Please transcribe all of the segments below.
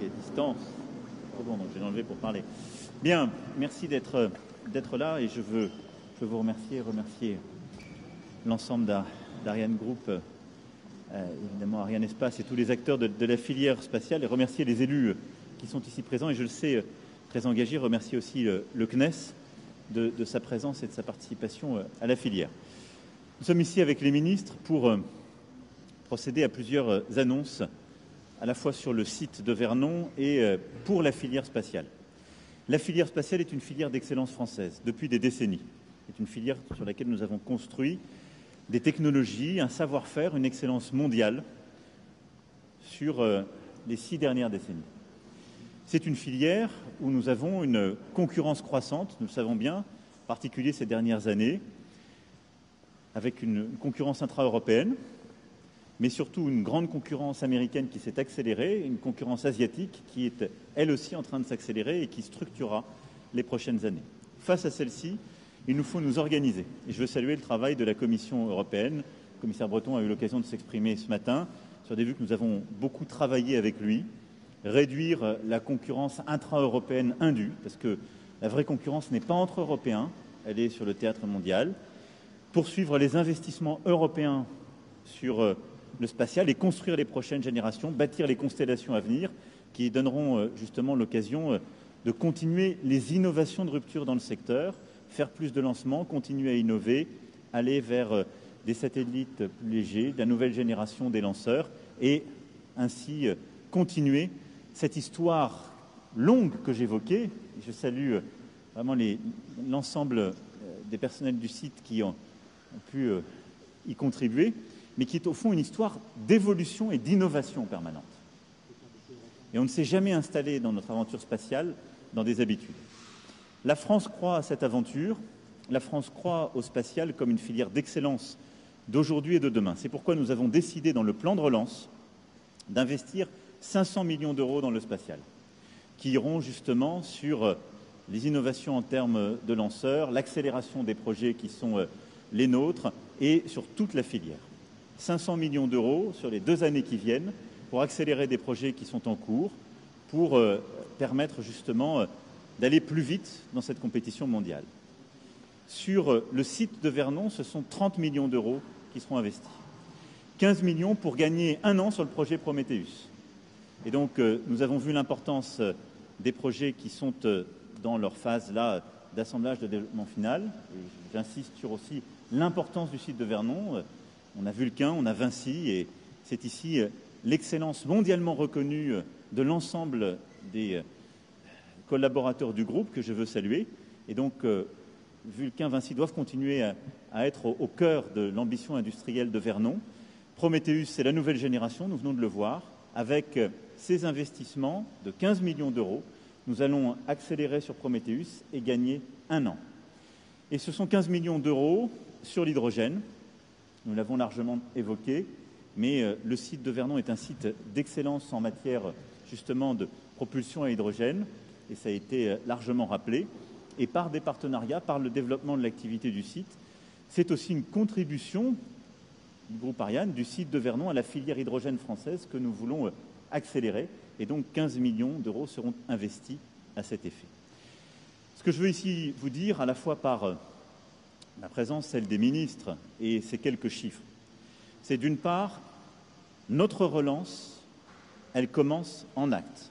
et distance. C'est bon, donc je vais l'enlever pour parler. Bien, merci d'être là et je veux vous remercier l'ensemble d'Ariane Group, évidemment Ariane Espace et tous les acteurs de la filière spatiale et remercier les élus qui sont ici présents et je le sais très engagés, remercier aussi le CNES de sa présence et de sa participation à la filière. Nous sommes ici avec les ministres pour procéder à plusieurs annonces à la fois sur le site de Vernon et pour la filière spatiale. La filière spatiale est une filière d'excellence française depuis des décennies. C'est une filière sur laquelle nous avons construit des technologies, un savoir-faire, une excellence mondiale sur les 6 dernières décennies. C'est une filière où nous avons une concurrence croissante, nous le savons bien, en particulier ces dernières années, avec une concurrence intra-européenne, mais surtout une grande concurrence américaine qui s'est accélérée, une concurrence asiatique qui est elle aussi en train de s'accélérer et qui structurera les prochaines années. Face à celle-ci, il nous faut nous organiser. Et je veux saluer le travail de la Commission européenne. Le commissaire Breton a eu l'occasion de s'exprimer ce matin sur des vues que nous avons beaucoup travaillé avec lui. Réduire la concurrence intra-européenne indue, parce que la vraie concurrence n'est pas entre Européens, elle est sur le théâtre mondial. Poursuivre les investissements européens sur le spatial et construire les prochaines générations, bâtir les constellations à venir qui donneront justement l'occasion de continuer les innovations de rupture dans le secteur, faire plus de lancements, continuer à innover, aller vers des satellites plus légers, de la nouvelle génération des lanceurs et ainsi continuer cette histoire longue que j'évoquais. Je salue vraiment l'ensemble des personnels du site qui ont pu y contribuer, mais qui est au fond une histoire d'évolution et d'innovation permanente. Et on ne s'est jamais installé dans notre aventure spatiale dans des habitudes. La France croit à cette aventure, la France croit au spatial comme une filière d'excellence d'aujourd'hui et de demain. C'est pourquoi nous avons décidé dans le plan de relance d'investir 500 millions d'euros dans le spatial, qui iront justement sur les innovations en termes de lanceurs, l'accélération des projets qui sont les nôtres et sur toute la filière. 500 millions d'euros sur les 2 années qui viennent pour accélérer des projets qui sont en cours, pour permettre justement d'aller plus vite dans cette compétition mondiale. Sur le site de Vernon, ce sont 30 millions d'euros qui seront investis. 15 millions pour gagner 1 an sur le projet Prometheus. Et donc, nous avons vu l'importance des projets qui sont dans leur phase là d'assemblage de développement final. Et j'insiste sur aussi l'importance du site de Vernon. On a Vulcain, on a Vinci, et c'est ici l'excellence mondialement reconnue de l'ensemble des collaborateurs du groupe que je veux saluer. Et donc, Vulcain, Vinci doivent continuer à être au cœur de l'ambition industrielle de Vernon. Prometheus, c'est la nouvelle génération, nous venons de le voir. Avec ces investissements de 15 millions d'euros, nous allons accélérer sur Prometheus et gagner 1 an. Et ce sont 15 millions d'euros sur l'hydrogène. Nous l'avons largement évoqué, mais le site de Vernon est un site d'excellence en matière justement de propulsion à hydrogène, et ça a été largement rappelé. Et par des partenariats, par le développement de l'activité du site, c'est aussi une contribution du groupe Ariane, du site de Vernon à la filière hydrogène française que nous voulons accélérer. Et donc 15 millions d'euros seront investis à cet effet. Ce que je veux ici vous dire, à la fois par la présence, celle des ministres et ces quelques chiffres, c'est d'une part, notre relance, elle commence en actes.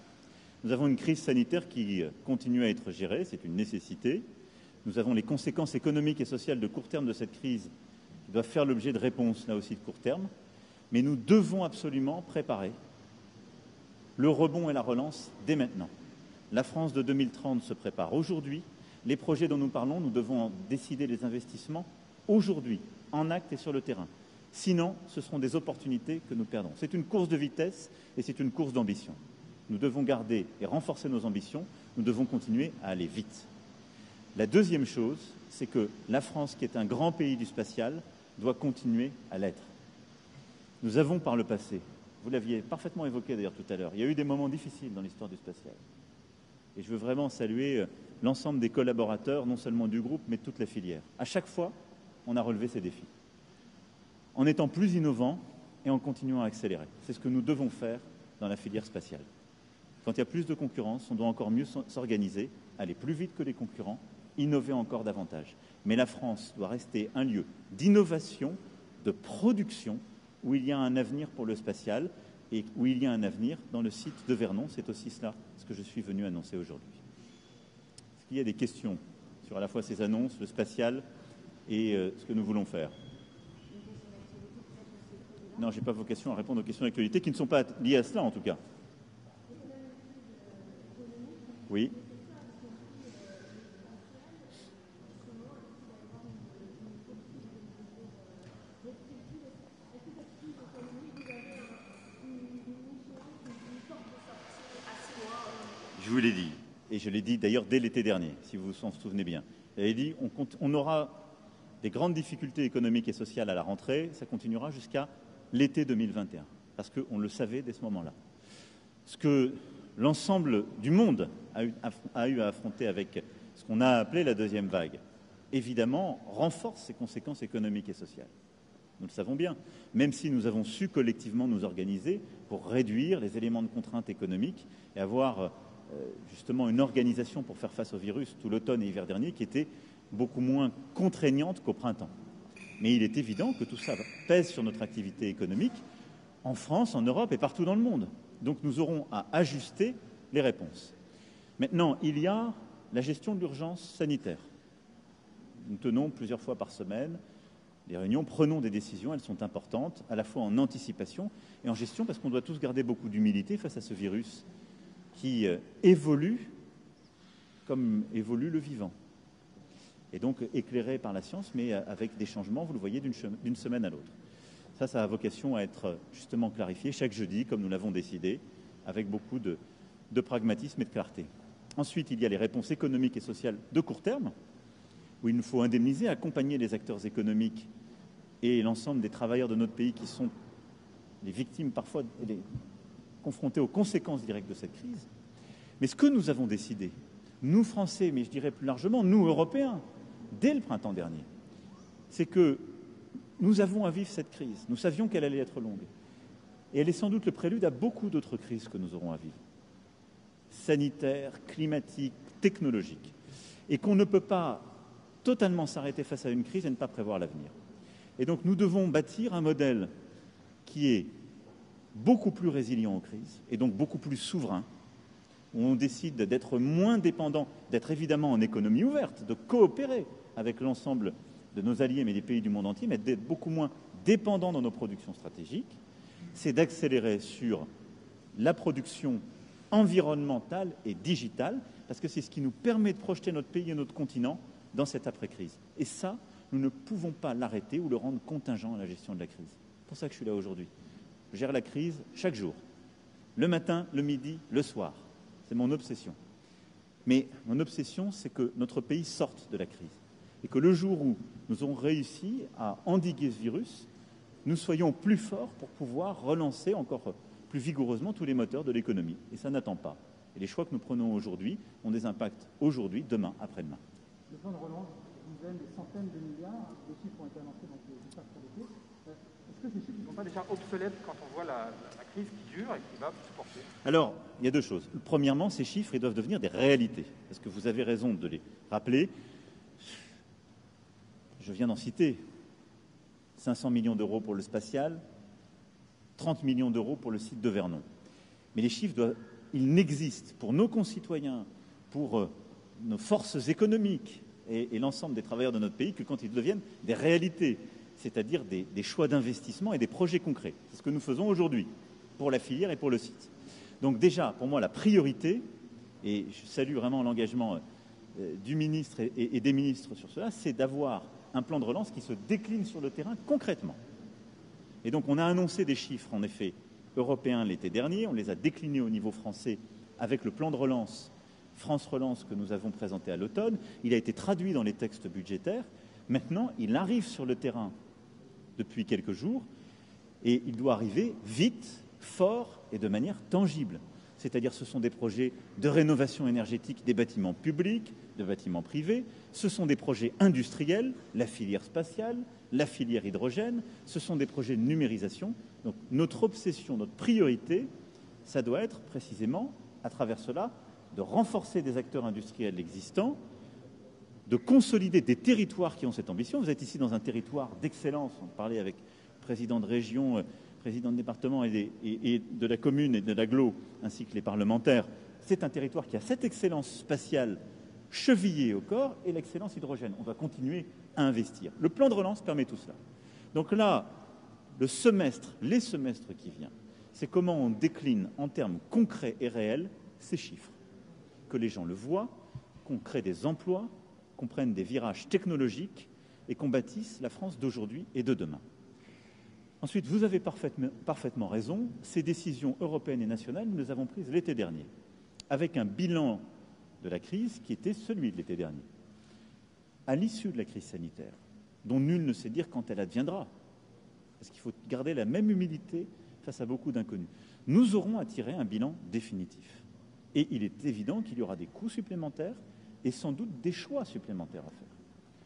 Nous avons une crise sanitaire qui continue à être gérée, c'est une nécessité. Nous avons les conséquences économiques et sociales de court terme de cette crise qui doivent faire l'objet de réponses, là aussi de court terme. Mais nous devons absolument préparer le rebond et la relance dès maintenant. La France de 2030 se prépare aujourd'hui. Les projets dont nous parlons, nous devons en décider les investissements aujourd'hui, en actes et sur le terrain. Sinon, ce seront des opportunités que nous perdons. C'est une course de vitesse et c'est une course d'ambition. Nous devons garder et renforcer nos ambitions. Nous devons continuer à aller vite. La deuxième chose, c'est que la France, qui est un grand pays du spatial, doit continuer à l'être. Nous avons par le passé, vous l'aviez parfaitement évoqué d'ailleurs tout à l'heure, il y a eu des moments difficiles dans l'histoire du spatial. Et je veux vraiment saluer l'ensemble des collaborateurs, non seulement du groupe, mais de toute la filière. À chaque fois, on a relevé ces défis. En étant plus innovants et en continuant à accélérer. C'est ce que nous devons faire dans la filière spatiale. Quand il y a plus de concurrence, on doit encore mieux s'organiser, aller plus vite que les concurrents, innover encore davantage. Mais la France doit rester un lieu d'innovation, de production, où il y a un avenir pour le spatial et où il y a un avenir dans le site de Vernon. C'est aussi cela ce que je suis venu annoncer aujourd'hui. Est-ce qu'il y a des questions sur à la fois ces annonces, le spatial et ce que nous voulons faire? Non, je n'ai pas vocation à répondre aux questions d'actualité qui ne sont pas liées à cela en tout cas. Oui. Je vous l'ai dit, et je l'ai dit d'ailleurs dès l'été dernier, si vous vous en souvenez bien. J'avais dit on aura des grandes difficultés économiques et sociales à la rentrée, ça continuera jusqu'à l'été 2021, parce qu'on le savait dès ce moment-là. Ce que l'ensemble du monde a eu à affronter avec ce qu'on a appelé la deuxième vague, évidemment, renforce ses conséquences économiques et sociales. Nous le savons bien, même si nous avons su collectivement nous organiser pour réduire les éléments de contrainte économique et avoir justement une organisation pour faire face au virus tout l'automne et l'hiver dernier qui était beaucoup moins contraignante qu'au printemps. Mais il est évident que tout ça pèse sur notre activité économique en France, en Europe et partout dans le monde. Donc nous aurons à ajuster les réponses. Maintenant, il y a la gestion de l'urgence sanitaire. Nous tenons plusieurs fois par semaine des réunions, prenons des décisions, elles sont importantes, à la fois en anticipation et en gestion, parce qu'on doit tous garder beaucoup d'humilité face à ce virus qui évolue comme évolue le vivant. Et donc éclairé par la science, mais avec des changements, vous le voyez, d'une semaine à l'autre. Ça a vocation à être justement clarifié chaque jeudi, comme nous l'avons décidé, avec beaucoup de pragmatisme et de clarté. Ensuite, il y a les réponses économiques et sociales de court terme, où il nous faut indemniser, accompagner les acteurs économiques et l'ensemble des travailleurs de notre pays qui sont les victimes parfois confrontés aux conséquences directes de cette crise. Mais ce que nous avons décidé, nous Français, mais je dirais plus largement, nous Européens, dès le printemps dernier, c'est que nous avons à vivre cette crise. Nous savions qu'elle allait être longue. Et elle est sans doute le prélude à beaucoup d'autres crises que nous aurons à vivre. Sanitaires, climatiques, technologiques. Et qu'on ne peut pas totalement s'arrêter face à une crise et ne pas prévoir l'avenir. Et donc nous devons bâtir un modèle qui est beaucoup plus résilient aux crises et donc beaucoup plus souverain, où on décide d'être moins dépendant, d'être évidemment en économie ouverte, de coopérer avec l'ensemble de nos alliés, mais des pays du monde entier, mais d'être beaucoup moins dépendant dans nos productions stratégiques, c'est d'accélérer sur la production environnementale et digitale, parce que c'est ce qui nous permet de projeter notre pays et notre continent dans cette après-crise. Et ça, nous ne pouvons pas l'arrêter ou le rendre contingent à la gestion de la crise. C'est pour ça que je suis là aujourd'hui. Je gère la crise chaque jour, le matin, le midi, le soir. C'est mon obsession. Mais mon obsession, c'est que notre pays sorte de la crise et que le jour où nous aurons réussi à endiguer ce virus, nous soyons plus forts pour pouvoir relancer encore plus vigoureusement tous les moteurs de l'économie. Et ça n'attend pas. Et les choix que nous prenons aujourd'hui ont des impacts aujourd'hui, demain, après-demain. Le plan de relance, dizaines, des centaines de milliards, les chiffres ont été annoncés donc juste après l'été. Est-ce que ces chiffres ne sont pas déjà obsolètes quand on voit la crise qui dure et qui va se porter? Alors, il y a deux choses. Premièrement, ces chiffres, ils doivent devenir des réalités. Parce que vous avez raison de les rappeler. Je viens d'en citer. 500 millions d'euros pour le spatial, 30 millions d'euros pour le site de Vernon. Mais les chiffres, ils n'existent pour nos concitoyens, pour nos forces économiques et l'ensemble des travailleurs de notre pays que quand ils deviennent des réalités, c'est-à-dire des choix d'investissement et des projets concrets. C'est ce que nous faisons aujourd'hui pour la filière et pour le site. Donc déjà, pour moi, la priorité, et je salue vraiment l'engagement du ministre et des ministres sur cela, c'est d'avoir un plan de relance qui se décline sur le terrain concrètement. Et donc on a annoncé des chiffres, en effet, européens l'été dernier, on les a déclinés au niveau français avec le plan de relance France Relance que nous avons présenté à l'automne. Il a été traduit dans les textes budgétaires. Maintenant, il arrive sur le terrain depuis quelques jours et il doit arriver vite, fort et de manière tangible. C'est-à-dire ce sont des projets de rénovation énergétique des bâtiments publics, de bâtiments privés, ce sont des projets industriels, la filière spatiale, la filière hydrogène, ce sont des projets de numérisation. Donc notre obsession, notre priorité, ça doit être précisément à travers cela, de renforcer des acteurs industriels existants, de consolider des territoires qui ont cette ambition. Vous êtes ici dans un territoire d'excellence. On parlait avec le président de région, président de département et de la commune et de l'agglo, ainsi que les parlementaires. C'est un territoire qui a cette excellence spatiale chevillée au corps et l'excellence hydrogène. On va continuer à investir. Le plan de relance permet tout cela. Donc là, les semestres qui viennent, c'est comment on décline en termes concrets et réels ces chiffres. Que les gens le voient, qu'on crée des emplois, qu'on prenne des virages technologiques et qu'on bâtisse la France d'aujourd'hui et de demain. Ensuite, vous avez parfaitement raison, ces décisions européennes et nationales, nous les avons prises l'été dernier, avec un bilan de la crise qui était celui de l'été dernier. À l'issue de la crise sanitaire, dont nul ne sait dire quand elle adviendra, parce qu'il faut garder la même humilité face à beaucoup d'inconnus, nous aurons à tirer un bilan définitif. Et il est évident qu'il y aura des coûts supplémentaires et sans doute des choix supplémentaires à faire,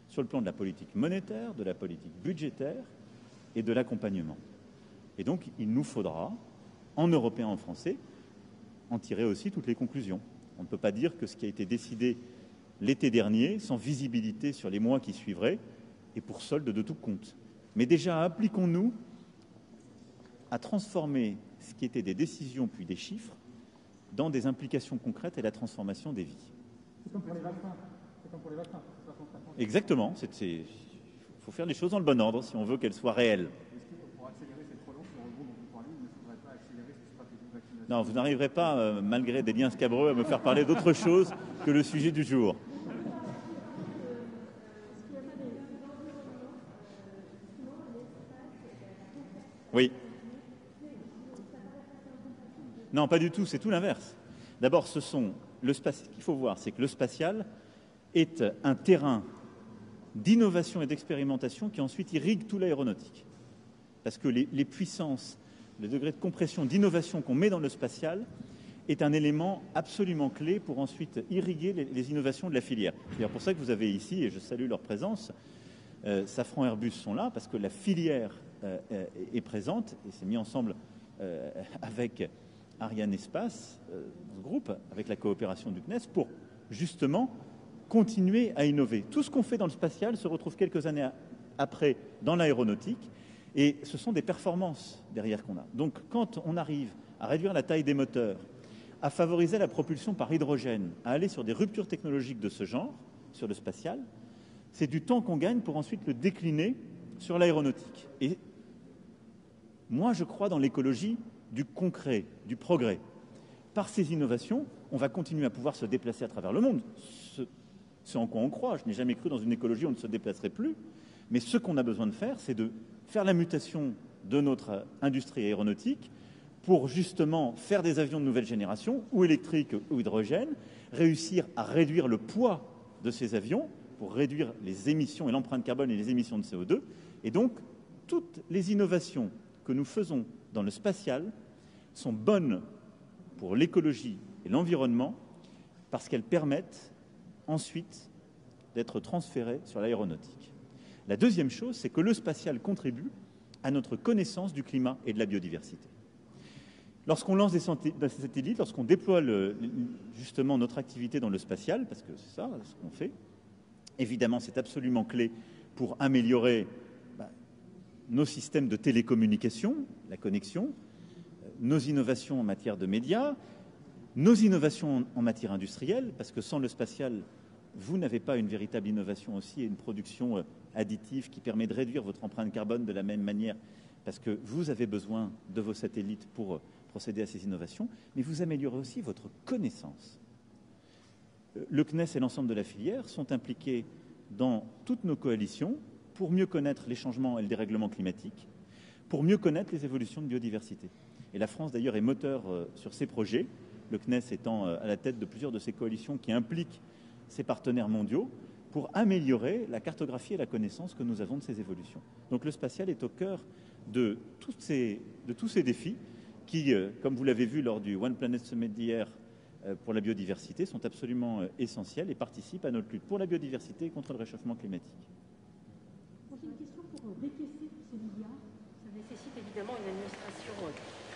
sur le plan de la politique monétaire, de la politique budgétaire et de l'accompagnement. Et donc, il nous faudra, en Européens, en Français, en tirer aussi toutes les conclusions. On ne peut pas dire que ce qui a été décidé l'été dernier, sans visibilité sur les mois qui suivraient, est pour solde de tout compte. Mais déjà, appliquons-nous à transformer ce qui était des décisions puis des chiffres dans des implications concrètes et la transformation des vies. C'est comme pour les vaccins. Exactement. Il faut faire les choses dans le bon ordre si on veut qu'elles soient réelles. Est-ce que pour accélérer cette relance, le rebond dont vous parlez, il ne faudrait pas accélérer cette stratégie de vaccination? Non, vous n'arriverez pas, malgré des liens scabreux, à me faire parler d'autre chose que le sujet du jour. Oui. Non, pas du tout, c'est tout l'inverse. D'abord, ce qu'il faut voir, c'est que le spatial est un terrain d'innovation et d'expérimentation qui ensuite irrigue tout l'aéronautique. Parce que les puissances, le degré de compression, d'innovation qu'on met dans le spatial est un élément absolument clé pour ensuite irriguer les innovations de la filière. C'est pour ça que vous avez ici, et je salue leur présence, Safran et Airbus sont là, parce que la filière est présente et s'est mis ensemble avec Ariane Espace, ce groupe, avec la coopération du CNES, pour justement continuer à innover. Tout ce qu'on fait dans le spatial se retrouve quelques années après dans l'aéronautique, et ce sont des performances derrière qu'on a. Donc quand on arrive à réduire la taille des moteurs, à favoriser la propulsion par hydrogène, à aller sur des ruptures technologiques de ce genre, sur le spatial, c'est du temps qu'on gagne pour ensuite le décliner sur l'aéronautique. Et moi, je crois dans l'écologie du concret, du progrès. Par ces innovations, on va continuer à pouvoir se déplacer à travers le monde. C'est en quoi on croit. Je n'ai jamais cru dans une écologie où on ne se déplacerait plus. Mais ce qu'on a besoin de faire, c'est de faire la mutation de notre industrie aéronautique pour justement faire des avions de nouvelle génération, ou électriques ou hydrogène, réussir à réduire le poids de ces avions pour réduire les émissions et l'empreinte carbone et les émissions de CO2. Et donc, toutes les innovations que nous faisons dans le spatial sont bonnes pour l'écologie et l'environnement parce qu'elles permettent ensuite d'être transférées sur l'aéronautique. La deuxième chose, c'est que le spatial contribue à notre connaissance du climat et de la biodiversité. Lorsqu'on lance des satellites, lorsqu'on déploie justement notre activité dans le spatial, parce que c'est ça ce qu'on fait, évidemment c'est absolument clé pour améliorer nos systèmes de télécommunication, la connexion, nos innovations en matière de médias, nos innovations en matière industrielle, parce que sans le spatial, vous n'avez pas une véritable innovation aussi et une production additive qui permet de réduire votre empreinte carbone de la même manière, parce que vous avez besoin de vos satellites pour procéder à ces innovations, mais vous améliorez aussi votre connaissance. Le CNES et l'ensemble de la filière sont impliqués dans toutes nos coalitions pour mieux connaître les changements et le dérèglement climatique, pour mieux connaître les évolutions de biodiversité. Et la France, d'ailleurs, est moteur sur ces projets, le CNES étant à la tête de plusieurs de ces coalitions qui impliquent ses partenaires mondiaux pour améliorer la cartographie et la connaissance que nous avons de ces évolutions. Donc le spatial est au cœur de tous ces défis qui, comme vous l'avez vu lors du One Planet Summit d'hier pour la biodiversité, sont absolument essentiels et participent à notre lutte pour la biodiversité et contre le réchauffement climatique. J'ai une question pour décaisser ces milliards. Ça nécessite évidemment une administration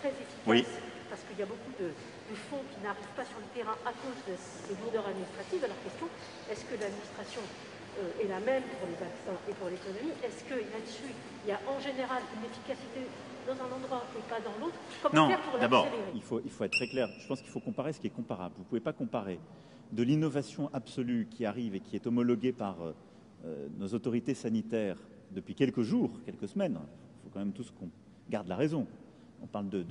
très efficace. Oui. Parce parce qu'il y a beaucoup de fonds qui n'arrivent pas sur le terrain à cause de ces lourdeurs administratives. Alors question, est-ce que l'administration est la même pour les vaccins et pour l'économie? Est-ce que là-dessus, il y a en général une efficacité dans un endroit et pas dans l'autre? Non, d'abord, il faut être très clair. Je pense qu'il faut comparer ce qui est comparable. Vous ne pouvez pas comparer de l'innovation absolue qui arrive et qui est homologuée par nos autorités sanitaires depuis quelques jours, quelques semaines. Il faut quand même tous qu'on garde la raison. On parle de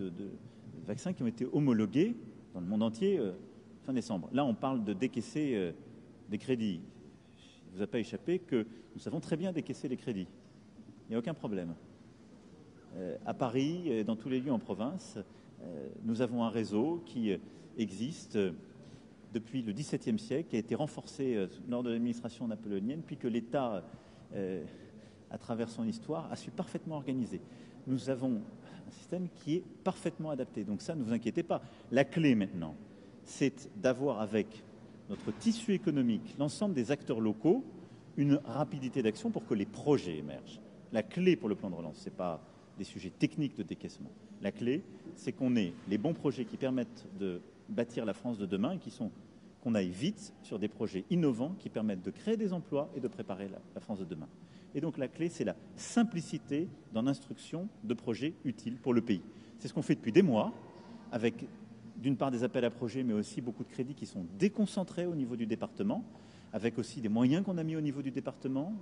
vaccins qui ont été homologués dans le monde entier fin décembre. Là, on parle de décaisser des crédits. Il ne vous a pas échappé que nous savons très bien décaisser les crédits. Il n'y a aucun problème. À Paris et dans tous les lieux en province, nous avons un réseau qui existe depuis le XVIIe siècle, qui a été renforcé lors de l'administration napoléonienne, puis que l'État, à travers son histoire, a su parfaitement organiser. Nous avons un système qui est parfaitement adapté. Donc ça, ne vous inquiétez pas. La clé maintenant, c'est d'avoir avec notre tissu économique, l'ensemble des acteurs locaux, une rapidité d'action pour que les projets émergent. La clé pour le plan de relance, ce n'est pas des sujets techniques de décaissement. La clé, c'est qu'on ait les bons projets qui permettent de bâtir la France de demain et qu'on aille vite sur des projets innovants qui permettent de créer des emplois et de préparer la France de demain. Et donc la clé, c'est la simplicité dans l'instruction de projets utiles pour le pays. C'est ce qu'on fait depuis des mois, avec d'une part des appels à projets, mais aussi beaucoup de crédits qui sont déconcentrés au niveau du département, avec aussi des moyens qu'on a mis au niveau du département,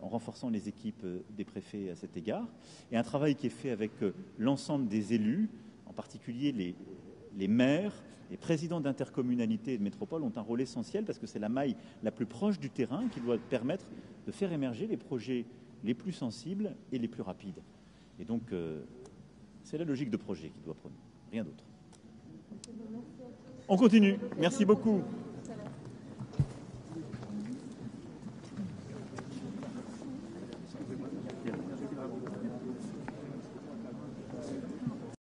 en renforçant les équipes des préfets à cet égard, et un travail qui est fait avec l'ensemble des élus, en particulier les maires, les présidents d'intercommunalités et de métropoles ont un rôle essentiel parce que c'est la maille la plus proche du terrain qui doit permettre de faire émerger les projets les plus sensibles et les plus rapides. Et donc, c'est la logique de projet qui doit prôner, rien d'autre. On continue. Merci beaucoup.